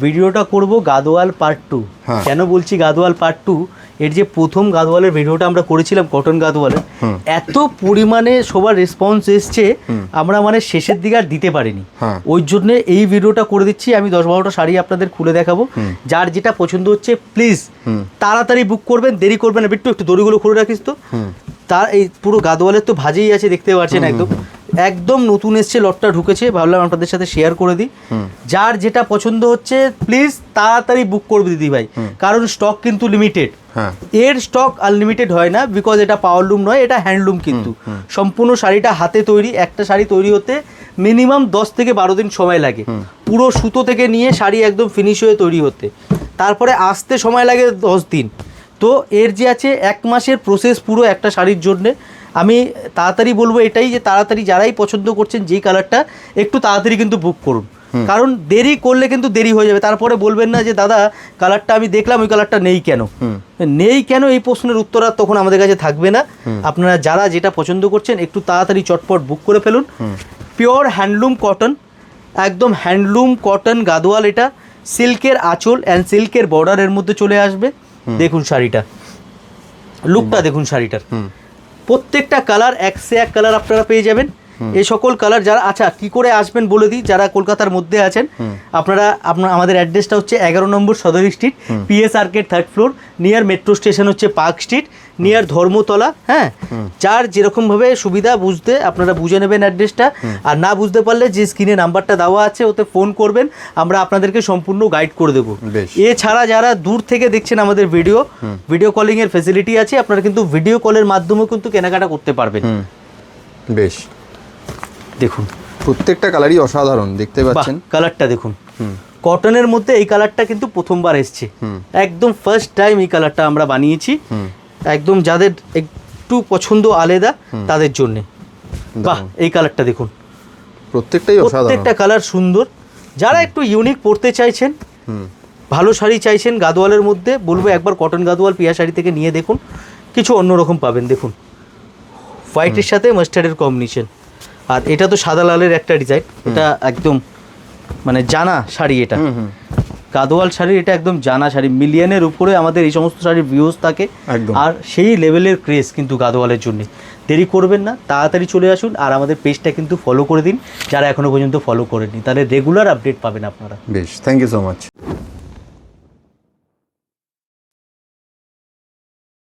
ভিডিওটা করব গাদোয়াল পার্ট 2। কেন বলছি গাদোয়াল পার্ট 2, এর যে প্রথম গাদোয়ালের ভিডিওটা আমরা করেছিলাম কটন গাদোয়ালের, এত পরিমাণে সবার রেসপন্স এসছে আমরা মানে শেষের দিকে আর দিতে পারিনি। ওই জন্য এই ভিডিওটা করে দিচ্ছি। আমি 10-12টা শাড়ি আপনাদের খুলে দেখাবো, যার যেটা পছন্দ হচ্ছে প্লিজ তাড়াতাড়ি বুক করবেন, দেরি করবেন না। একটু দড়িগুলো খুলে রাখিস তো। তার এই পুরো গাদোয়ালের তো ভাজেই আছে, দেখতে পাচ্ছেন একদম নতুন এসছে, লটটা ঢুকেছে, ভাবলাম আপনাদের সাথে শেয়ার করে দিই। যার যেটা পছন্দ হচ্ছে প্লিজ তাড়াতাড়ি বুক করবে দিদি ভাই, কারণ স্টক কিন্তু লিমিটেড। এর স্টক আনলিমিটেড হয় না, বিকজ এটা পাওয়ারলুম নয়, এটা হ্যান্ডলুম। কিন্তু সম্পূর্ণ শাড়িটা হাতে তৈরি। একটা শাড়ি তৈরি হতে মিনিমাম 10 থেকে 12 দিন সময় লাগে, পুরো সুতো থেকে নিয়ে শাড়ি একদম ফিনিশ হয়ে তৈরি হতে। তারপরে আসতে সময় লাগে 10 দিন। তো এর যে আছে 1 মাসের প্রসেস পুরো একটা শাড়ির জন্যে। আমি তাড়াতাড়ি বলবো এটাই, যে তাড়াতাড়ি যারাই পছন্দ করছেন যেই কালারটা, একটু তাড়াতাড়ি কিন্তু বুক করুন, কারণ দেরি করলে কিন্তু দেরি হয়ে যাবে। তারপরে বলবেন না যে দাদা কালারটা আমি দেখলাম ওই কালারটা নেই কেন। নেই কেন এই প্রশ্নের উত্তর আর তখন আমাদের কাছে থাকবে না। আপনারা যারা যেটা পছন্দ করছেন একটু তাড়াতাড়ি চটপট বুক করে ফেলুন। পিওর হ্যান্ডলুম কটন, একদম হ্যান্ডলুম কটন গাদোয়াল। এটা সিল্কের আঁচল অ্যান্ড সিল্কের বর্ডারের মধ্যে চলে আসবে। দেখুন শাড়িটা, লুকটা দেখুন শাড়িটার। প্রত্যেকটা কালার 1 से 1 কালার আপনারা পেয়ে যাবেন। এই সকল কালার যারা, আচ্ছা কি করে আসবেন বলে দিই, যারা কলকাতার মধ্যে আছেন আপনারা, আমাদের অ্যাড্রেসটা হচ্ছে 11 নম্বর সদর street, PS arcade 3rd floor, near metro station হচ্ছে পার্ক স্ট্রিট, নিয়ার ধর্মতলা। হ্যাঁ, যার যেরকমভাবে সুবিধা বুঝতে আপনারা বুঝে নেবেন অ্যাড্রেসটা। আর না বুঝতে পারলে যে স্ক্রিনে নাম্বারটা দেওয়া আছে ওতে ফোন করবেন, আমরা আপনাদেরকে সম্পূর্ণ গাইড করে দেবো। এছাড়া যারা দূর থেকে দেখছেন আমাদের ভিডিও কলিংয়ের ফেসিলিটি আছে, আপনারা কিন্তু ভিডিও কলের মাধ্যমেও কিন্তু কেনাকাটা করতে পারবেন। বেশ, দেখুন প্রত্যেকটা কালারই অসাধারণ, দেখতে পাচ্ছেন কালারটা দেখুন। কটনের মধ্যে এই কালারটা কিন্তু প্রথমবার এসছে, একদম ফার্স্ট টাইম এই কালারটা আমরা বানিয়েছি, একদম যাদের একটু পছন্দ আলাদা তাদের জন্য। বাহ, এই কালারটা দেখুন, প্রত্যেকটা কালার সুন্দর। যারা একটু ইউনিক পড়তে চাইছেন, ভালো শাড়ি চাইছেন গাদোয়ালের মধ্যে, বলবো একবার কটন গাদোয়াল পিয়া শাড়ি থেকে নিয়ে দেখুন, কিছু অন্যরকম পাবেন। দেখুন হোয়াইটের সাথে মাস্টার্ডের কম্বিনেশন, আর এটা তো সাদা লালের একটা ডিজাইন। এটা একদম মানে জানা শাড়ি, এটা গাদোয়াল শাড়ি, এটা একদম জানা শাড়ি। মিলিয়নের উপরে আমাদের এই সমস্ত শাড়ির ভিউজ থাকে, আর সেই লেভেলের ক্রেজ কিন্তু গাদোয়ালের জন্য। দেরি করবেন না, তাড়াতাড়ি চলে আসুন। আর আমাদের পেজটা কিন্তু ফলো করে দিন যারা এখনো পর্যন্ত ফলো করেননি, তাহলে রেগুলার আপডেট পাবেন আপনারা। বেশ, থ্যাংক ইউ সো মাচ।